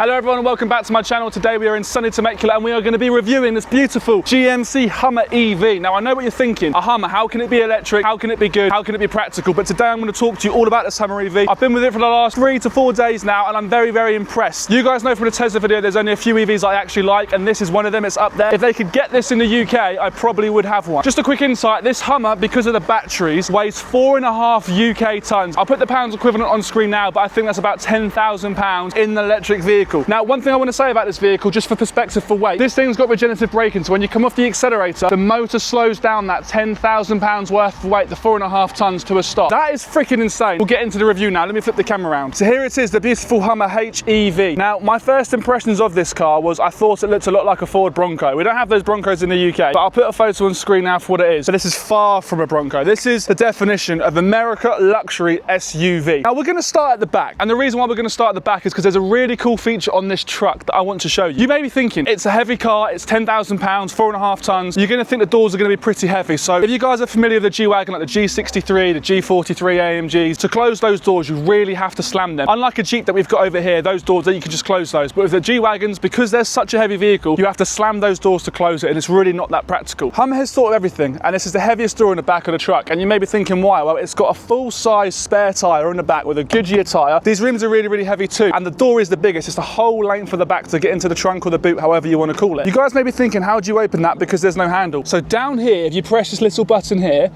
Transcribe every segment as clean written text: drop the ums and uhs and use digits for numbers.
Hello everyone and welcome back to my channel. Today we are in sunny Temecula and we are going to be reviewing this beautiful GMC Hummer EV. Now I know what you're thinking, a Hummer, how can it be electric, how can it be good, how can it be practical? But today I'm going to talk to you all about this Hummer EV. I've been with it for the last 3 to 4 days now and I'm very impressed. You guys know from the Tesla video there's only a few EVs I actually like and this is one of them. It's up there. If they could get this in the UK, I probably would have one. Just a quick insight, this Hummer, because of the batteries, weighs 4.5 UK tons. I'll put the pounds equivalent on screen now, but I think that's about 10,000 pounds in the electric vehicle. Now one thing I want to say about this vehicle, just for perspective for weight, this thing's got regenerative braking, so when you come off the accelerator, the motor slows down that 10,000 pounds worth of weight, the 4.5 tons, to a stop. That is freaking insane. We'll get into the review now. Let me flip the camera around. So here it is, the beautiful Hummer HEV. Now, my first impressions of this car was I thought it looked a lot like a Ford Bronco. We don't have those Broncos in the UK, but I'll put a photo on screen now for what it is. So this is far from a Bronco. This is the definition of America luxury SUV. Now, we're going to start at the back, and the reason why we're going to start at the back is because there's a really cool feature on this truck that I want to show you. You may be thinking, it's a heavy car, it's 10,000 pounds, 4.5 tons. You're going to think the doors are going to be pretty heavy. So if you guys are familiar with the G-Wagon, like the G63, the G43 AMGs, to close those doors, you really have to slam them. Unlike a Jeep that we've got over here, those doors, you can just close those. But with the G-Wagons, because they're such a heavy vehicle, you have to slam those doors to close it, and it's really not that practical. Hummer has thought of everything, and this is the heaviest door in the back of the truck. And you may be thinking, why? Well, it's got a full-size spare tyre in the back with a Goodyear tyre. These rims are really heavy too, and the door is the biggest. It's the whole length of the back to get into the trunk or the boot, however you want to call it. You guys may be thinking, how do you open that? Because there's no handle. So down here, if you press this little button here,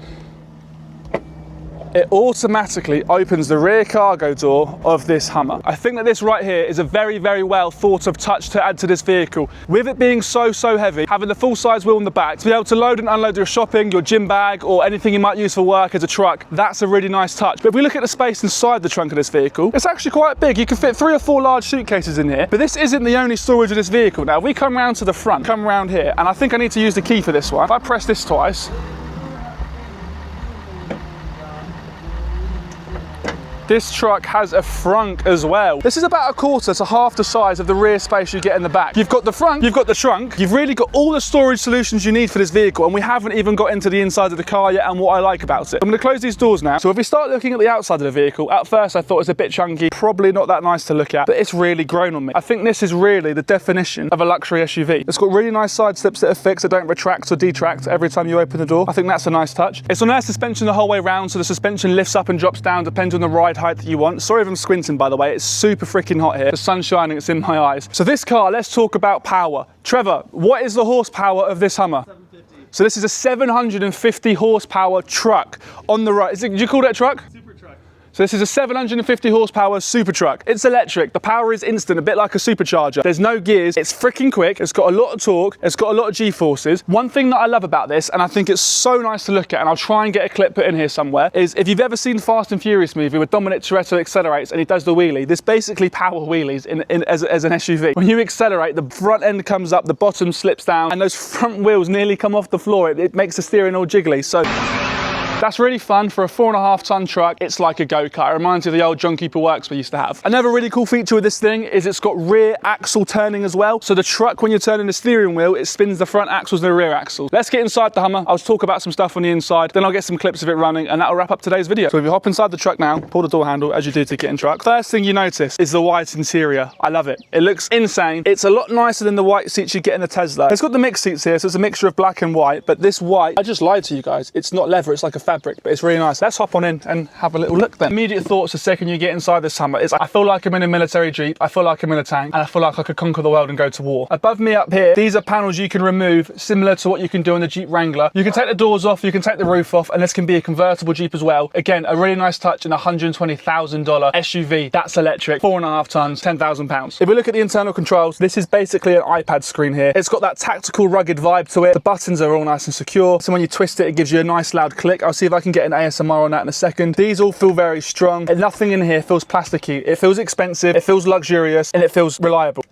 it automatically opens the rear cargo door of this Hummer. I think that this right here is a very well thought of touch to add to this vehicle. With it being so heavy, having the full size wheel in the back, to be able to load and unload your shopping, your gym bag, or anything you might use for work as a truck, that's a really nice touch. But if we look at the space inside the trunk of this vehicle, it's actually quite big. You can fit 3 or 4 large suitcases in here, but this isn't the only storage of this vehicle. Now, if we come round to the front, come around here, and I think I need to use the key for this one. If I press this twice, this truck has a frunk as well. This is about 1/4 to half the size of the rear space you get in the back. You've got the front, you've got the trunk, you've really got all the storage solutions you need for this vehicle, and we haven't even got into the inside of the car yet and what I like about it. I'm going to close these doors now. So if we start looking at the outside of the vehicle, at first I thought it was a bit chunky, probably not that nice to look at, but it's really grown on me. I think this is really the definition of a luxury SUV. It's got really nice side steps that are fixed, that don't retract or detract every time you open the door. I think that's a nice touch. It's on air suspension the whole way around, so the suspension lifts up and drops down depending on the ride height that you want. Sorry if I'm squinting, by the way, it's super freaking hot here. The sun's shining, it's in my eyes. So this car, let's talk about power. Trevor, what is the horsepower of this Hummer? 750. So this is a 750 horsepower truck on the right. Do you call that a truck? Super truck. So this is a 750 horsepower super truck. It's electric, the power is instant, a bit like a supercharger. There's no gears, it's freaking quick, it's got a lot of torque, it's got a lot of G-forces. One thing that I love about this, and I think it's so nice to look at, and I'll try and get a clip put in here somewhere, is if you've ever seen Fast and Furious movie where Dominic Toretto accelerates and he does the wheelie, this basically power wheelies as an SUV. When you accelerate, the front end comes up, the bottom slips down, and those front wheels nearly come off the floor. It makes the steering all jiggly. So that's really fun for a 4.5 ton truck. It's like a go-kart. It reminds you of the old John Keeper Works we used to have. Another really cool feature with this thing is it's got rear axle turning as well. So the truck, when you're turning the steering wheel, it spins the front axles and the rear axles. Let's get inside the Hummer. I'll talk about some stuff on the inside, then I'll get some clips of it running, and that'll wrap up today's video. So if you hop inside the truck now, pull the door handle as you do to get in truck. First thing you notice is the white interior. I love it. It looks insane. It's a lot nicer than the white seats you get in the Tesla. It's got the mixed seats here, so it's a mixture of black and white, but this white, I just lied to you guys. It's not leather, it's like a fabric, but it's really nice. Let's hop on in and have a little look then. Immediate thoughts the second you get inside this Hummer is I feel like I'm in a military Jeep, I feel like I'm in a tank, and I feel like I could conquer the world and go to war. Above me up here, these are panels you can remove, similar to what you can do on the Jeep Wrangler. You can take the doors off, you can take the roof off, and this can be a convertible Jeep as well. Again, a really nice touch in a $120,000 SUV. That's electric, 4.5 tons, 10,000 pounds. If we look at the internal controls, this is basically an iPad screen here. It's got that tactical, rugged vibe to it. The buttons are all nice and secure, so when you twist it, it gives you a nice loud click. I'll see if I can get an ASMR on that in a second. These all feel very strong, and nothing in here feels plasticky. It feels expensive, it feels luxurious, and it feels reliable.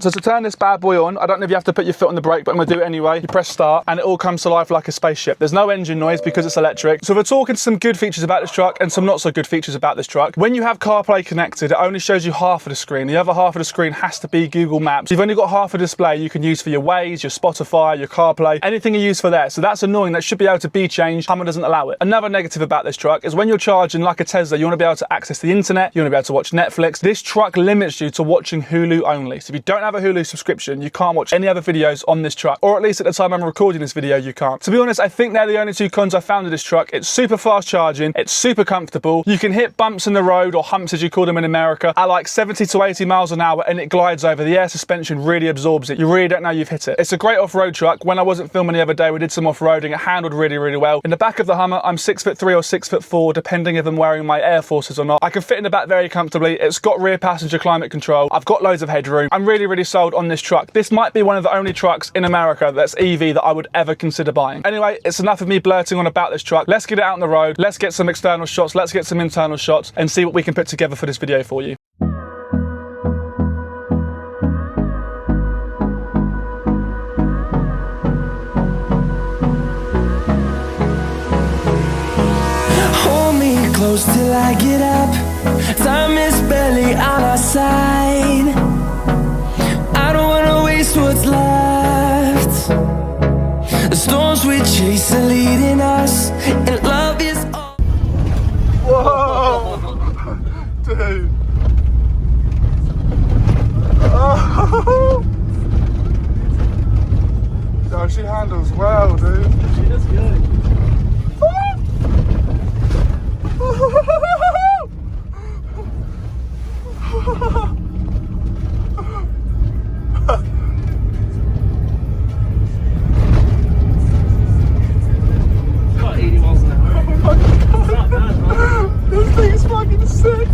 So to turn this bad boy on, I don't know if you have to put your foot on the brake, but I'm gonna do it anyway. You press start and it all comes to life like a spaceship. There's no engine noise because it's electric. So we're talking some good features about this truck and some not so good features about this truck. When you have CarPlay connected, it only shows you half of the screen. The other half of the screen has to be Google Maps. You've only got half a display you can use for your Waze, your Spotify, your CarPlay, anything you use for there. So that's annoying. That should be able to be changed. Hummer doesn't allow it. Another negative about this truck is when you're charging like a Tesla, you want to be able to access the internet, you want to be able to watch Netflix. This truck limits you to watching Hulu only. So if you don't have a Hulu subscription, you can't watch any other videos on this truck, or at least at the time I'm recording this video, you can't. To be honest, I think they're the only two cons I found of this truck. It's super fast charging, it's super comfortable. You can hit bumps in the road, or humps as you call them in America, at like 70 to 80 miles an hour and it glides over. The air suspension really absorbs it. You really don't know you've hit it. It's a great off-road truck. When I wasn't filming the other day, we did some off-roading. It handled really, really well. In the back of the Hummer, I'm 6'3" or 6'4", depending if I'm wearing my Air Forces or not. I can fit in the back very comfortably. It's got rear passenger climate control. I've got loads of headroom. I'm really, really sold on this truck. This might be one of the only trucks in America that's EV that I would ever consider buying. Anyway, it's enough of me blurting on about this truck. Let's get it out on the road. Let's get some external shots. Let's get some internal shots and see what we can put together for this video for you. Close till I get up, time is barely on our side. I don't wanna waste what's left. The storms we chase are leading us, and love is all. Whoa, dude. Oh. No, she handles well, dude. She does good. About 80 miles an hour. Oh my God. It's not bad, huh? This thing is fucking sick.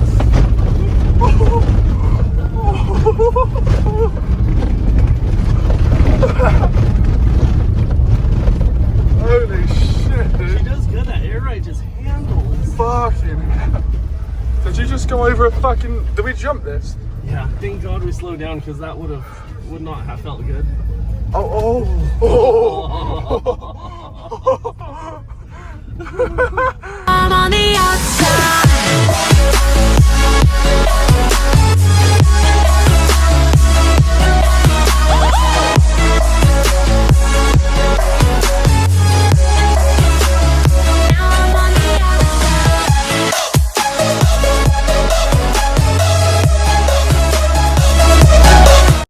Holy shit, dude. She does good. That air ride just handles. Fucking hell. Did you just go over a fucking... Did we jump this? Yeah, thank God we slowed down because that would not have felt good. Oh, oh, oh.